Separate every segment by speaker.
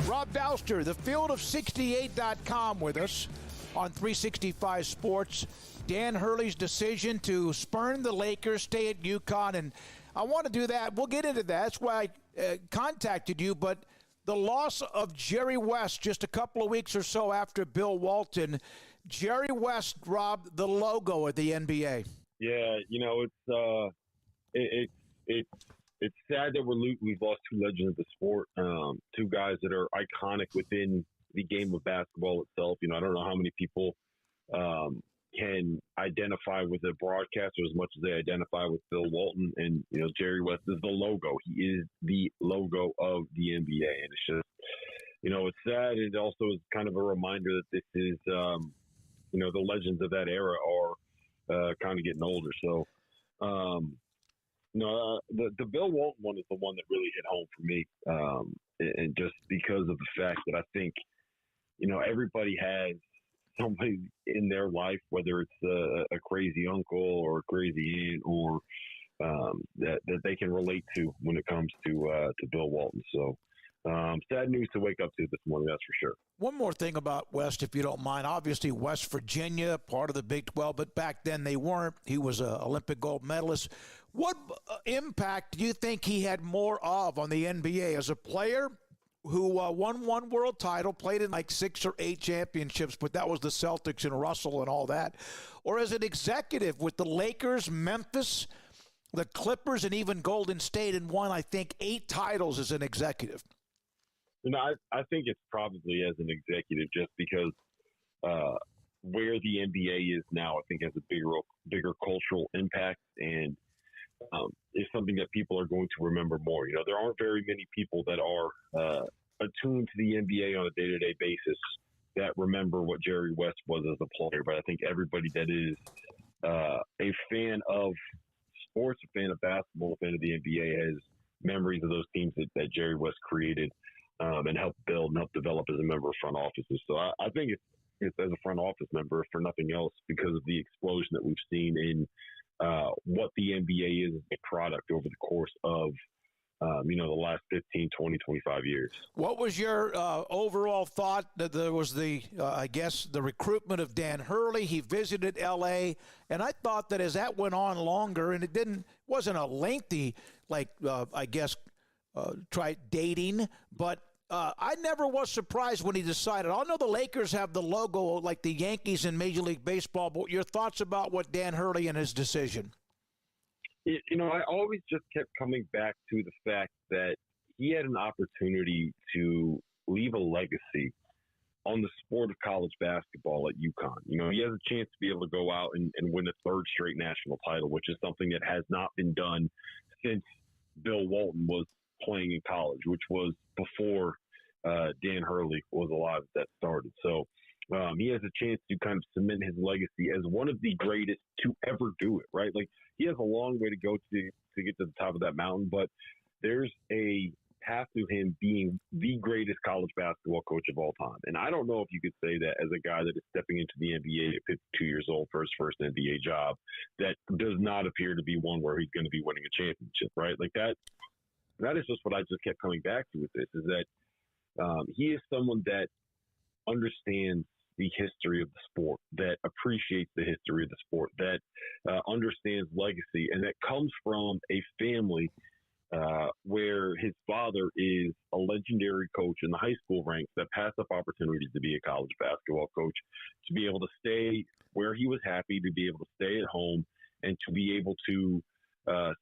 Speaker 1: Rob Dauster, thefield68.com with us on 365 Sports. Dan Hurley's decision to spurn the Lakers, stay at UConn, and I want to do that. We'll get into that. That's why I contacted you, but the loss of Jerry West just a couple of weeks or so after Bill Walton. Jerry West, Rob, the logo of the NBA.
Speaker 2: Yeah, it's sad that we've lost two legends of the sport, two guys that are iconic within the game of basketball itself. I don't know how many people can identify with a broadcaster as much as they identify with Bill Walton. And, Jerry West is the logo. He is the logo of the NBA. And it's just, it's sad. It also is kind of a reminder that this is, the legends of that era are kind of getting older. So, the Bill Walton one is the one that really hit home for me. And just because of the fact that I think, everybody has somebody in their life, whether it's a crazy uncle or a crazy aunt or that they can relate to when it comes to Bill Walton. So sad news to wake up to this morning, that's for sure.
Speaker 1: One more thing about West, if you don't mind. Obviously, West Virginia, part of the Big 12, but back then they weren't. He was an Olympic gold medalist. What impact do you think he had more of on the NBA as a player who won one world title, played in like 6 or 8 championships, but that was the Celtics and Russell and all that, or as an executive with the Lakers, Memphis, the Clippers, and even Golden State, and won, I think, 8 titles as an executive?
Speaker 2: I think it's probably as an executive, just because where the NBA is now, I think has a bigger cultural impact, and is something that people are going to remember more. There aren't very many people that are attuned to the NBA on a day-to-day basis that remember what Jerry West was as a player. But I think everybody that is a fan of sports, a fan of basketball, a fan of the NBA has memories of those teams that Jerry West created and helped build and help develop as a member of front offices. So I think it's as a front office member, if for nothing else, because of the explosion that we've seen in what the NBA is as a product over the course of, the last 15, 20, 25 years.
Speaker 1: What was your overall thought that there was the recruitment of Dan Hurley? He visited L.A., and I thought that as that went on longer, and it wasn't a lengthy, try dating, but I never was surprised when he decided. I know the Lakers have the logo like the Yankees in Major League Baseball, but your thoughts about what Dan Hurley and his decision?
Speaker 2: I always just kept coming back to the fact that he had an opportunity to leave a legacy on the sport of college basketball at UConn. He has a chance to be able to go out and win a 3rd straight national title, which is something that has not been done since Bill Walton was playing in college, which was before Dan Hurley was alive as that started. So he has a chance to kind of cement his legacy as one of the greatest to ever do it, right? Like, he has a long way to go to get to the top of that mountain, but there's a path to him being the greatest college basketball coach of all time. And I don't know if you could say that as a guy that is stepping into the NBA at 52 years old for his first NBA job, that does not appear to be one where he's going to be winning a championship, right? Like that is just what I just kept coming back to with this, is that he is someone that understands the history of the sport, that appreciates the history of the sport, that understands legacy, and that comes from a family where his father is a legendary coach in the high school ranks that passed up opportunities to be a college basketball coach, to be able to stay where he was happy, to be able to stay at home, and to be able to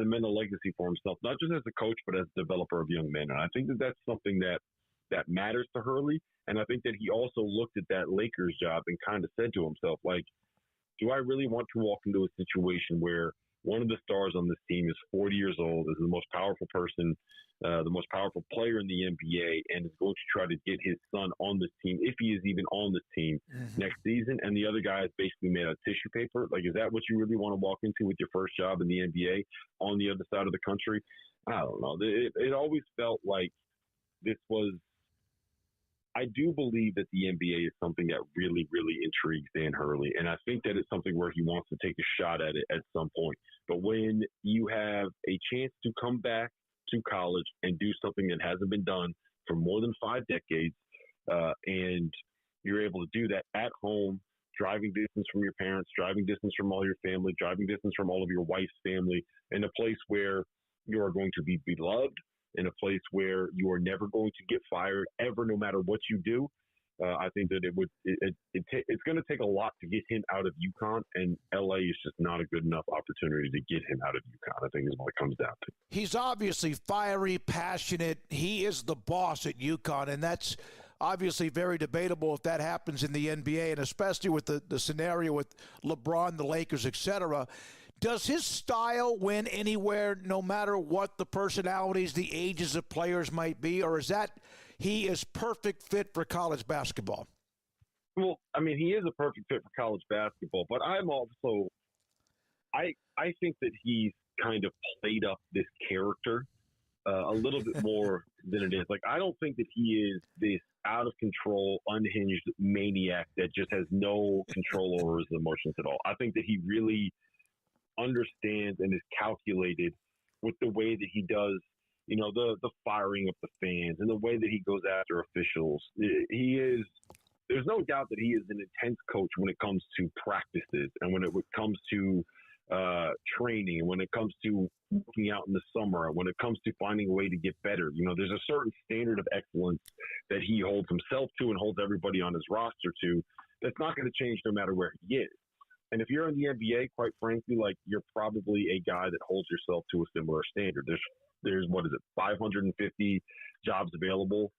Speaker 2: cement a legacy for himself, not just as a coach, but as a developer of young men. And I think that that's something that matters to Hurley. And I think that he also looked at that Lakers job and kind of said to himself, like, do I really want to walk into a situation where one of the stars on this team is 40 years old, is the most powerful person, the most powerful player in the NBA, and is going to try to get his son on this team, if he is even on this team next season, and the other guy is basically made out of tissue paper? Like, is that what you really want to walk into with your first job in the NBA on the other side of the country? I don't know. It always felt like this was – I do believe that the NBA is something that really, really intrigues Dan Hurley, and I think that it's something where he wants to take a shot at it at some point. But when you have a chance to come back to college and do something that hasn't been done for more than 5 decades, and you're able to do that at home, driving distance from your parents, driving distance from all your family, driving distance from all of your wife's family, in a place where you are going to be beloved, in a place where you are never going to get fired ever, no matter what you do. I think that it's going to take a lot to get him out of UConn, and LA is just not a good enough opportunity to get him out of UConn, I think is what it comes down to.
Speaker 1: He's obviously fiery, passionate. He is the boss at UConn, and that's obviously very debatable if that happens in the NBA, and especially with the scenario with LeBron, the Lakers, etc. Does his style win anywhere, no matter what the personalities, the ages of players might be, or is that he is perfect fit for college basketball?
Speaker 2: Well, I mean, he is a perfect fit for college basketball, but I'm also I think that he's kind of played up this character a little bit more than it is. Like, I don't think that he is this out of control, unhinged maniac that just has no control over his emotions at all. I think that he really understands and is calculated with the way that he does, you know, the firing of the fans and the way that he goes after officials. There's no doubt that he is an intense coach when it comes to practices and when it comes to training, when it comes to working out in the summer, when it comes to finding a way to get better. You know, there's a certain standard of excellence that he holds himself to and holds everybody on his roster to that's not going to change no matter where he is. And if you're in the NBA, quite frankly, like, you're probably a guy that holds yourself to a similar standard. There's 550 jobs available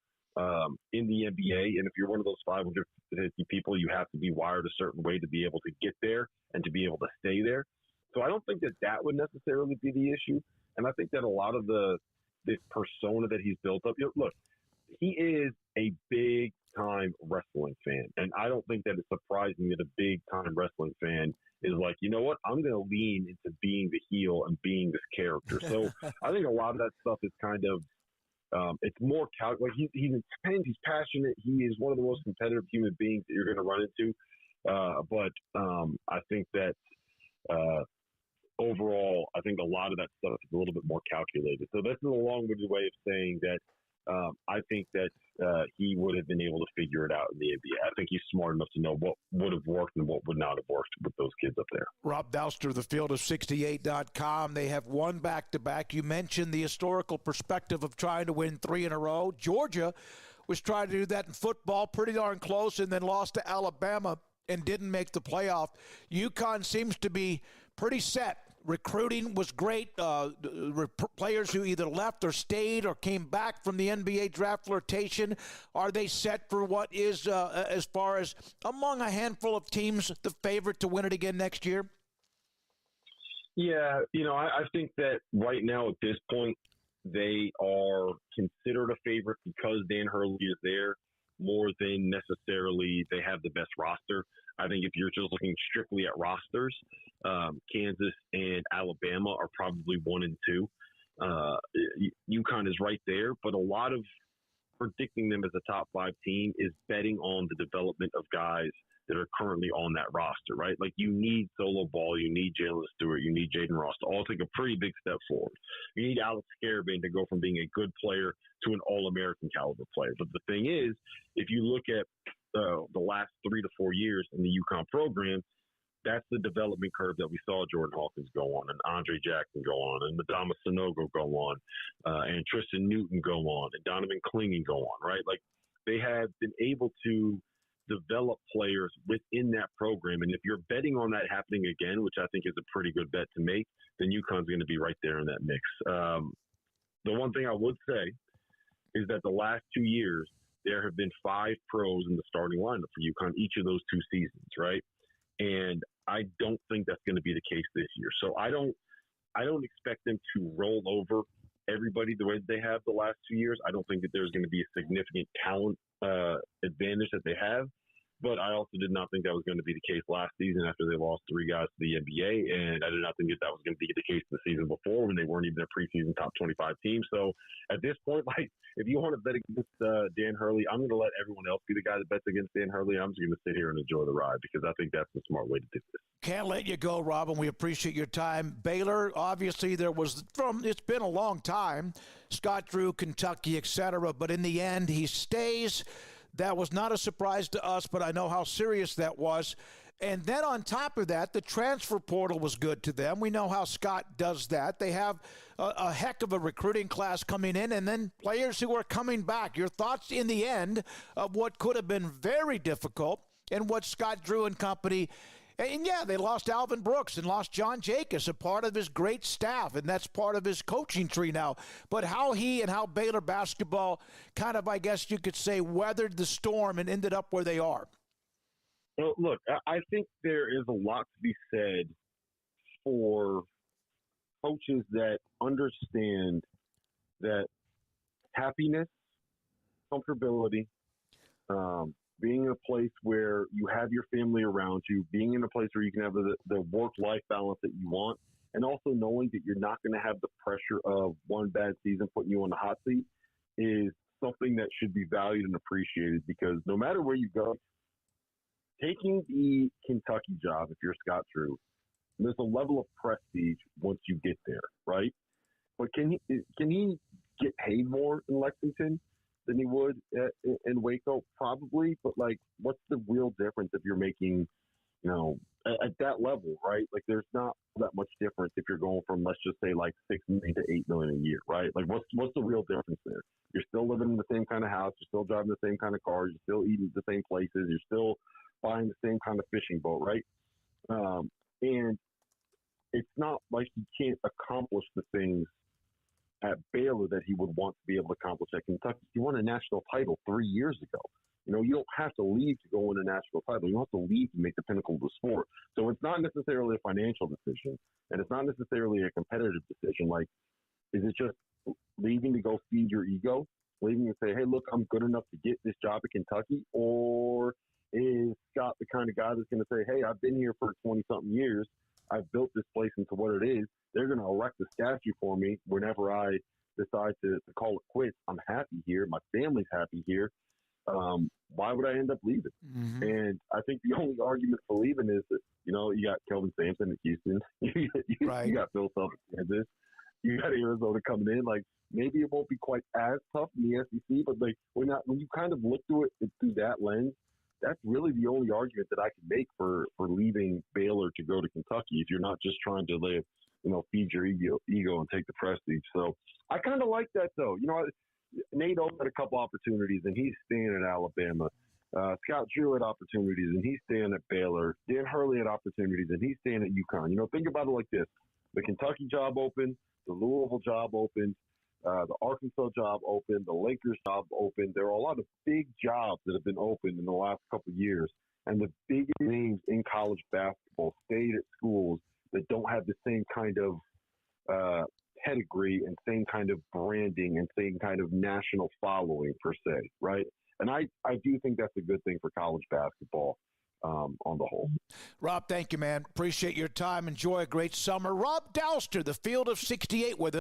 Speaker 2: in the NBA. And if you're one of those 550 people, you have to be wired a certain way to be able to get there and to be able to stay there. So I don't think that would necessarily be the issue. And I think that a lot of this persona that he's built up, look, he is a big-time wrestling fan. And I don't think that it's surprising that a big-time wrestling fan is like, you know what, I'm going to lean into being the heel and being this character. So I think a lot of that stuff is kind of, it's more like he's intense, he's passionate, he is one of the most competitive human beings that you're going to run into. But I think that overall, I think a lot of that stuff is a little bit more calculated. So that's a long-winded way of saying that I think that he would have been able to figure it out in the NBA. I think he's smart enough to know what would have worked and what would not have worked with those kids up there.
Speaker 1: Rob Dauster, thefield68.com. They have won back-to-back. You mentioned the historical perspective of trying to win 3 in a row. Georgia was trying to do that in football, pretty darn close, and then lost to Alabama and didn't make the playoff. UConn seems to be pretty set. Recruiting was great. Players who either left or stayed or came back from the NBA draft flirtation. Are they set for what is, as far as among a handful of teams, the favorite to win it again next year?
Speaker 2: Yeah, I think that right now at this point, they are considered a favorite because Dan Hurley is there more than necessarily they have the best roster. I think if you're just looking strictly at rosters, Kansas and Alabama are probably 1 and 2. UConn is right there, but a lot of predicting them as a top 5 team is betting on the development of guys that are currently on that roster, right? Like, you need Solo Ball, you need Jalen Stewart, you need Jaden Ross to all take a pretty big step forward. You need Alex Scarabin to go from being a good player to an All-American caliber player. But the thing is, if you look at the last 3 to 4 years in the UConn program, that's the development curve that we saw Jordan Hawkins go on and Andre Jackson go on and Madama Sanogo go on and Tristan Newton go on and Donovan Clingan go on, right? Like, they have been able to develop players within that program. And if you're betting on that happening again, which I think is a pretty good bet to make, then UConn's going to be right there in that mix. The one thing I would say is that the last 2 years, there have been 5 pros in the starting lineup for UConn each of those 2 seasons, right? And I don't think that's going to be the case this year. So I don't expect them to roll over everybody the way that they have the last 2 years. I don't think that there's going to be a significant talent advantage that they have. But I also did not think that was going to be the case last season after they lost 3 guys to the NBA, and I did not think that was going to be the case the season before when they weren't even a preseason top 25 team. So at this point, like, if you want to bet against Dan Hurley, I'm going to let everyone else be the guy that bets against Dan Hurley. I'm just going to sit here and enjoy the ride because I think that's the smart way to do this.
Speaker 1: Can't let you go, Robin. We appreciate your time. Baylor, obviously, it's been a long time. Scott Drew, Kentucky, etc. But in the end, he stays. That was not a surprise to us, but I know how serious that was. And then on top of that, the transfer portal was good to them. We know how Scott does that. They have a heck of a recruiting class coming in, and then players who are coming back. Your thoughts in the end of what could have been very difficult and what Scott Drew and company. And yeah, they lost Alvin Brooks and lost John Jacobs, a part of his great staff, and that's part of his coaching tree now. But how he and how Baylor basketball kind of, I guess you could say, weathered the storm and ended up where they are.
Speaker 2: Well, look, I think there is a lot to be said for coaches that understand that happiness, comfortability, being in a place where you have your family around you, being in a place where you can have the work-life balance that you want, and also knowing that you're not going to have the pressure of one bad season putting you on the hot seat is something that should be valued and appreciated because no matter where you go, taking the Kentucky job, if you're Scott Drew, there's a level of prestige once you get there, right? But can he get paid more in Lexington than he would in Waco? Probably, but like, what's the real difference if you're making, at that level, right? Like, there's not that much difference if you're going from, let's just say, like $6 million to $8 million a year, right? Like, what's the real difference there? You're still living in the same kind of house, you're still driving the same kind of cars, you're still eating at the same places, you're still buying the same kind of fishing boat, right? And it's not like he can't accomplish the things at Baylor that he would want to be able to accomplish at Kentucky. He won a national title 3 years ago. You don't have to leave to go win a national title. You don't have to leave to make the pinnacle of the sport. So it's not necessarily a financial decision, and it's not necessarily a competitive decision. Like, is it just leaving to go feed your ego, leaving to say, hey, look, I'm good enough to get this job at Kentucky? Or is Scott the kind of guy that's going to say, hey, I've been here for 20-something years. I've built this place into what it is. They're going to erect a statue for me whenever I decide to call it quits. I'm happy here. My family's happy here. Why would I end up leaving? Mm-hmm. And I think the only argument for leaving is that, you got Kelvin Sampson at Houston. You got Phil Self at Kansas. You got Arizona coming in. Like, maybe it won't be quite as tough in the SEC, but like, when you kind of look through it through that lens, that's really the only argument that I can make for leaving Baylor to go to Kentucky if you're not just trying to live, feed your ego and take the prestige. So I kind of like that, though. Nate Oates had a couple opportunities, and he's staying at Alabama. Scott Drew had opportunities, and he's staying at Baylor. Dan Hurley had opportunities, and he's staying at UConn. Think about it like this. The Kentucky job opened, the Louisville job opened, the Arkansas job opened, the Lakers job opened. There are a lot of big jobs that have been opened in the last couple of years, and the biggest names in college basketball stayed at schools that don't have the same kind of pedigree and same kind of branding and same kind of national following per se, right? And I do think that's a good thing for college basketball on the whole.
Speaker 1: Rob, thank you, man. Appreciate your time. Enjoy a great summer. Rob Dauster, the Field of 68 with us.